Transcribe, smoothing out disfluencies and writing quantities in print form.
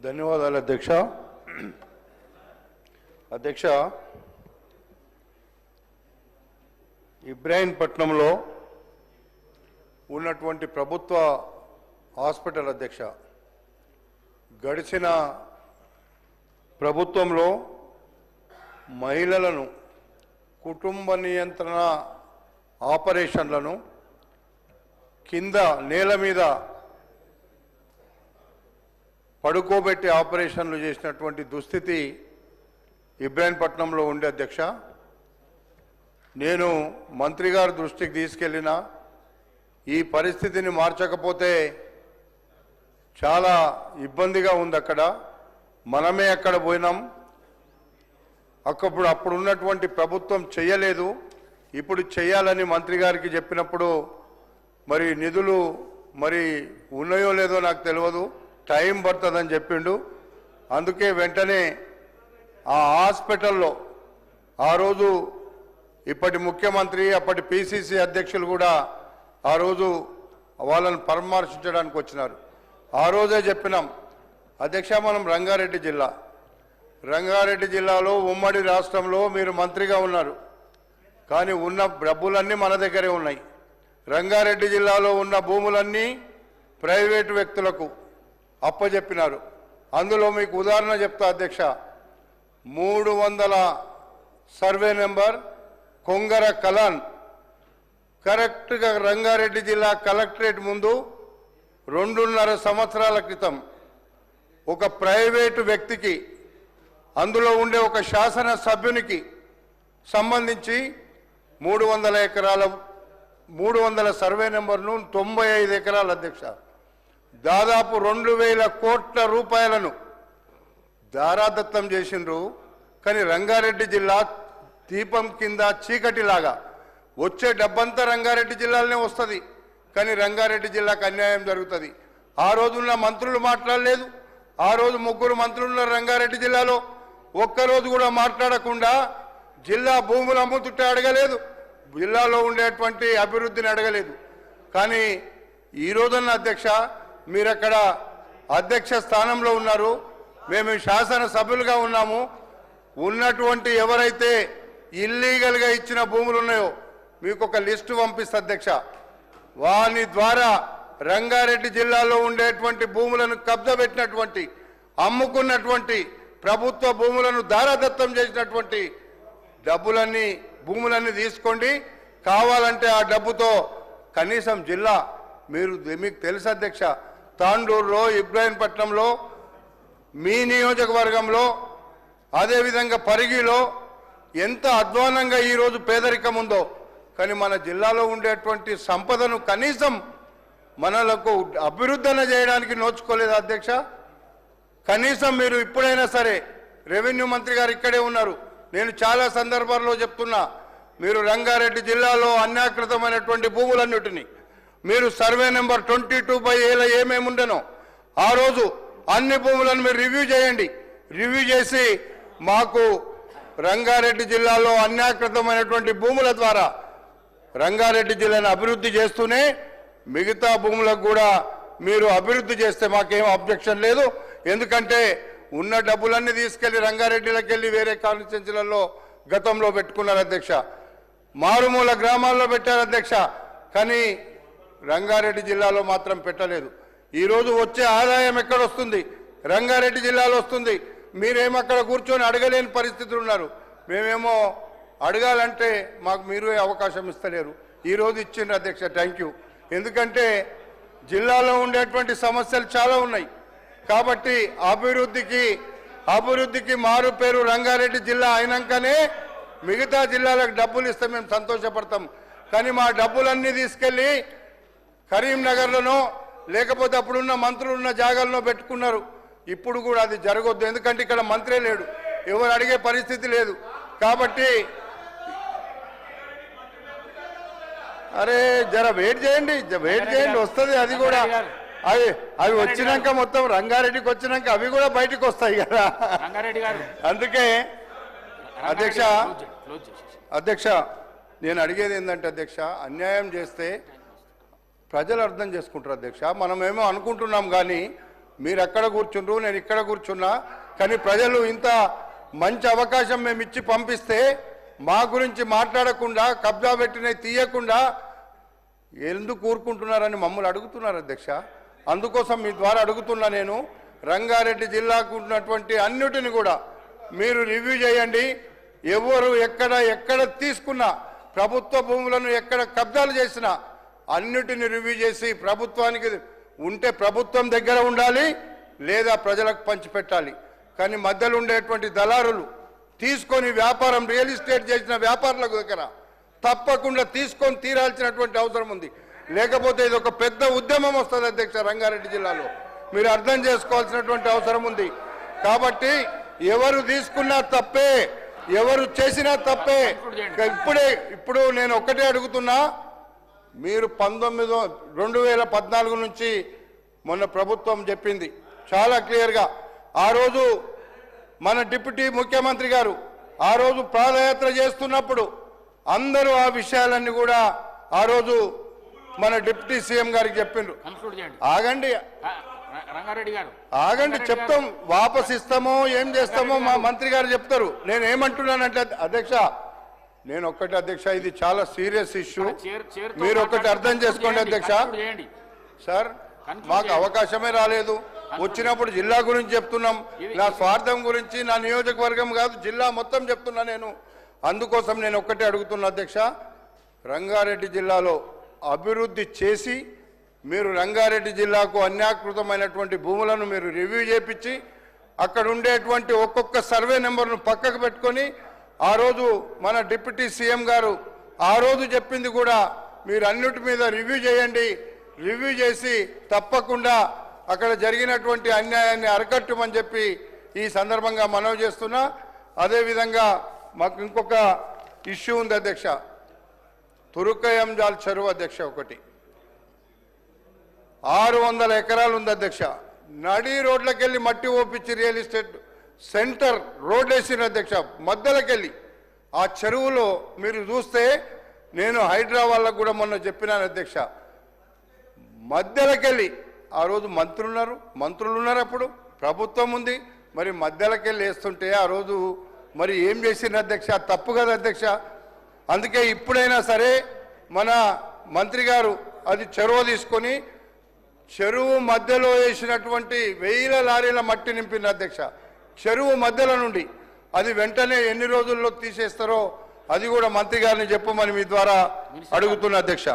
ధన్యవాదాలు అధ్యక్ష. అధ్యక్ష, ఇబ్రాహీంపట్నంలో ఉన్నటువంటి ప్రభుత్వ హాస్పిటల్ అధ్యక్ష, గడిచిన ప్రభుత్వంలో మహిళలను కుటుంబ నియంత్రణ ఆపరేషన్లను కింద నేల మీద పడుకోబెట్టి ఆపరేషన్లు చేసినటువంటి దుస్థితి ఇబ్రాహీంపట్నంలో ఉండే అధ్యక్ష. నేను మంత్రి గారి దృష్టికి తీసుకెళ్ళిన ఈ పరిస్థితిని మార్చకపోతే చాలా ఇబ్బందిగా ఉంది. అక్కడ మనమే అక్కడ పోయినాం. అప్పుడు ఉన్నటువంటి ప్రభుత్వం చేయలేదు, ఇప్పుడు చేయాలని మంత్రి గారికి చెప్పినప్పుడు మరి నిధులు మరి ఉన్నాయో లేదో నాకు తెలియదు, టైం పడుతుందని చెప్పిండు. అందుకే వెంటనే ఆ హాస్పిటల్లో ఆ రోజు ఇప్పటి ముఖ్యమంత్రి అప్పటి పిసిసి అధ్యక్షులు కూడా ఆ రోజు వాళ్ళని పరామర్శించడానికి వచ్చినారు. ఆ రోజే చెప్పినాం అధ్యక్ష, మనం రంగారెడ్డి జిల్లాలో ఉమ్మడి రాష్ట్రంలో మీరు మంత్రిగా ఉన్నారు, కానీ ఉన్న డబ్బులన్నీ మన దగ్గరే ఉన్నాయి. రంగారెడ్డి జిల్లాలో ఉన్న భూములన్నీ ప్రైవేటు వ్యక్తులకు అప్పచెప్పినారు. అందులో మీకు ఉదాహరణ చెప్తా అధ్యక్ష, 300 సర్వే నెంబర్ కొంగర కలాన్ కరెక్ట్గా రంగారెడ్డి జిల్లా కలెక్టరేట్ ముందు 2.5 సంవత్సరాల క్రితం ఒక ప్రైవేటు వ్యక్తికి, అందులో ఉండే ఒక శాసన సభ్యునికి సంబంధించి 300 సర్వే నెంబర్ను 95 ఎకరాల అధ్యక్ష, దాదాపు 2000 కోట్ల రూపాయలను దారాదత్తం చేసిండ్రు. కానీ రంగారెడ్డి జిల్లా దీపం కింద చీకటిలాగా వచ్చే డబ్బంతా రంగారెడ్డి జిల్లాలోనే వస్తుంది, కానీ రంగారెడ్డి జిల్లాకు అన్యాయం జరుగుతుంది. ఆ రోజున్న మంత్రులు మాట్లాడలేదు. ఆ రోజు 3 మంత్రులు ఉన్నారు రంగారెడ్డి జిల్లాలో, ఒక్కరోజు కూడా మాట్లాడకుండా జిల్లా భూములు అమ్ముతుంటే అడగలేదు, జిల్లాలో ఉండేటువంటి అభివృద్ధిని అడగలేదు. కానీ ఈ రోజున్న అధ్యక్ష, మీరు అక్కడ అధ్యక్ష స్థానంలో ఉన్నారు, మేము శాసన సభ్యులుగా ఉన్నాము. ఉన్నటువంటి ఎవరైతే ఇల్లీగల్గా ఇచ్చిన భూములు ఉన్నాయో మీకు ఒక లిస్టు పంపిస్తా అధ్యక్ష. వాని ద్వారా రంగారెడ్డి జిల్లాలో ఉండేటువంటి భూములను కబ్జా పెట్టినటువంటి, అమ్ముకున్నటువంటి, ప్రభుత్వ భూములను దారాదత్తం చేసినటువంటి భూములన్నీ తీసుకోండి. కావాలంటే ఆ డబ్బుతో కనీసం జిల్లా మీకు తెలుసు అధ్యక్ష, తాండూరులో, ఇబ్రాహీంపట్నంలో, మీ నియోజకవర్గంలో, అదేవిధంగా పరిగిలో ఎంత అధ్వానంగా ఈరోజు పేదరికం ఉందో, కానీ మన జిల్లాలో ఉండేటువంటి సంపదను కనీసం మనలకు అభివృద్ధి చేయడానికి నోచుకోలేదు అధ్యక్ష. కనీసం మీరు ఇప్పుడైనా సరే, రెవెన్యూ మంత్రి గారు ఇక్కడే ఉన్నారు, నేను చాలా సందర్భాల్లో చెప్తున్నా, మీరు రంగారెడ్డి జిల్లాలో అన్యాకృతమైనటువంటి భూములన్నిటినీ మీరు సర్వే నెంబర్ 22/A ఏమేమి ఉండనో ఆ రోజు అన్ని భూములను మీరు రివ్యూ చేయండి. రివ్యూ చేసి మాకు రంగారెడ్డి జిల్లాలో అన్యాకృతమైనటువంటి భూముల ద్వారా రంగారెడ్డి జిల్లాను అభివృద్ధి చేస్తూనే మిగతా భూములకు కూడా మీరు అభివృద్ధి చేస్తే మాకేం అబ్జెక్షన్ లేదు. ఎందుకంటే ఉన్న డబ్బులన్నీ తీసుకెళ్లి రంగారెడ్డిలోకి వెళ్ళి వేరే కాన్స్టిట్యున్సీలలో గతంలో పెట్టుకున్నారు అధ్యక్ష, మారుమూల గ్రామాల్లో పెట్టారు అధ్యక్ష, కానీ రంగారెడ్డి జిల్లాలో మాత్రం పెట్టలేదు. ఈరోజు వచ్చే ఆదాయం ఎక్కడొస్తుంది? రంగారెడ్డి జిల్లాలో వస్తుంది. మీరేమో అక్కడ కూర్చొని అడగలేని పరిస్థితులు ఉన్నారు. మేమేమో అడగాలంటే మాకు మీరు అవకాశం ఇస్తలేరు. ఈరోజు ఇచ్చిండ్రు అధ్యక్ష, థ్యాంక్ యూ. ఎందుకంటే జిల్లాలో ఉండేటువంటి సమస్యలు చాలా ఉన్నాయి. కాబట్టి అభివృద్ధికి మారు పేరు రంగారెడ్డి జిల్లా అయినాకనే మిగతా జిల్లాలకు డబ్బులు ఇస్తే మేము సంతోషపడతాం. కానీ మా డబ్బులన్నీ తీసుకెళ్ళి కరీంనగర్లోనో లేకపోతే అప్పుడున్న మంత్రులు ఉన్న జాగాల్లో పెట్టుకున్నారు. ఇప్పుడు కూడా అది జరగొద్దు, ఎందుకంటే ఇక్కడ మంత్రే లేడు, ఎవరు అడిగే పరిస్థితి లేదు. కాబట్టి అరే జర వెయిట్ చేయండి, వస్తుంది అది కూడా. అవి వచ్చినాక మొత్తం రంగారెడ్డికి వచ్చినాక అవి కూడా బయటకు వస్తాయి కదా. అందుకే అధ్యక్ష నేను అడిగేది ఏంటంటే అధ్యక్ష, అన్యాయం చేస్తే ప్రజలు అర్థం చేసుకుంటారు అధ్యక్ష. మనమేమో అనుకుంటున్నాం కానీ మీరు అక్కడ కూర్చుండ్రు, నేను ఇక్కడ కూర్చున్నా. కానీ ప్రజలు ఇంత మంచి అవకాశం మేము ఇచ్చి పంపిస్తే మా గురించి మాట్లాడకుండా, కబ్జా పెట్టినవి తీయకుండా ఎందుకు కూరుకుంటున్నారని మమ్మల్ని అడుగుతున్నారు అధ్యక్ష. అందుకోసం మీ ద్వారా అడుగుతున్నా, నేను రంగారెడ్డి జిల్లాకు ఉన్నటువంటి అన్నిటిని కూడా మీరు రివ్యూ చేయండి. ఎవరు ఎక్కడ తీసుకున్నా, ప్రభుత్వ భూములను ఎక్కడ కబ్జాలు చేసినా అన్నిటిని రివ్యూ చేసి ప్రభుత్వానికి ఉంటే ప్రభుత్వం దగ్గర ఉండాలి, లేదా ప్రజలకు పంచిపెట్టాలి. కానీ మధ్యలో ఉండేటువంటి దళారులు తీసుకొని వ్యాపారం, రియల్ ఎస్టేట్ చేసిన వ్యాపారుల దగ్గర తప్పకుండా తీసుకొని తీరాల్సినటువంటి అవసరం ఉంది. లేకపోతే ఇది ఒక పెద్ద ఉద్యమం వస్తుంది అధ్యక్ష. రంగారెడ్డి జిల్లాలో మీరు అర్థం చేసుకోవాల్సినటువంటి అవసరం ఉంది. కాబట్టి ఎవరు తీసుకున్నా తప్పే, ఎవరు చేసినా తప్పే. ఇప్పుడు నేను ఒక్కటే అడుగుతున్నా, మీరు 2014 నుంచి మొన్న ప్రభుత్వం చెప్పింది చాలా క్లియర్గా. ఆ రోజు మన డిప్యూటీ ముఖ్యమంత్రి గారు ఆ రోజు పాదయాత్ర చేస్తున్నప్పుడు అందరూ ఆ విషయాలన్నీ కూడా ఆ రోజు మన డిప్యూటీ సీఎం గారికి చెప్పిండ్రు. ఆగండి ఆగండి చెప్తాం, వాపస్ ఇస్తామో ఏం చేస్తామో మా మంత్రి గారు చెప్తారు. నేను ఏమంటున్నానంటే అధ్యక్ష, నేను ఒక్కటి అధ్యక్ష, ఇది చాలా సీరియస్ ఇష్యూ. మీరు ఒక్కటి అర్థం చేసుకోండి అధ్యక్ష. సార్ మాకు అవకాశమే రాలేదు. వచ్చినప్పుడు జిల్లా గురించి చెప్తున్నాం, నా స్వార్థం గురించి, నా నియోజకవర్గం కాదు జిల్లా మొత్తం చెప్తున్నా నేను. అందుకోసం నేను ఒక్కటే అడుగుతున్నా అధ్యక్ష, రంగారెడ్డి జిల్లాలో అభివృద్ధి చేసి మీరు రంగారెడ్డి జిల్లాకు అన్యాకృతమైనటువంటి భూములను మీరు రివ్యూ చేపించి అక్కడ ఉండేటువంటి ఒక్కొక్క సర్వే నెంబర్ను పక్కకు పెట్టుకొని ఆ రోజు మన డిప్యూటీ సీఎం గారు ఆ రోజు చెప్పింది కూడా మీరు అన్నిటి మీద రివ్యూ చేయండి. రివ్యూ చేసి తప్పకుండా అక్కడ జరిగినటువంటి అన్యాయాన్ని అరికట్టమని చెప్పి ఈ సందర్భంగా మనవి చేస్తున్నా. అదేవిధంగా మాకు ఇంకొక ఇష్యూ ఉంది అధ్యక్ష, తురుకయంజాల్ చెరువు అధ్యక్ష. ఒకటి 600 ఎకరాలు ఉంది అధ్యక్ష. నడి రోడ్లకెళ్ళి మట్టి ఓపించి రియల్ ఎస్టేట్ సెంటర్ రోడ్ వేసిన అధ్యక్ష. మధ్యలోకెళ్ళి ఆ చెరువులో మీరు చూస్తే, నేను హైదరాబాద్లో కూడా మొన్న చెప్పినాను అధ్యక్ష, మధ్యలోకెళ్ళి ఆ రోజు మంత్రులు ఉన్నారు, అప్పుడు ప్రభుత్వం ఉంది, మరి మధ్యలోకెళ్ళి వేస్తుంటే ఆ రోజు మరి ఏం చేసిన అధ్యక్ష? తప్పు కదా అధ్యక్ష. అందుకే ఇప్పుడైనా సరే మన మంత్రి గారు అది చెరువు తీసుకొని చెరువు మధ్యలో వేసినటువంటి 1000 లారీల మట్టి నింపింది అధ్యక్ష. చెరువు మధ్యలో నుండి అది వెంటనే ఎన్ని రోజుల్లో తీసేస్తారో అది కూడా మంత్రి గారిని చెప్పమని మీ ద్వారా అడుగుతున్నా అధ్యక్ష.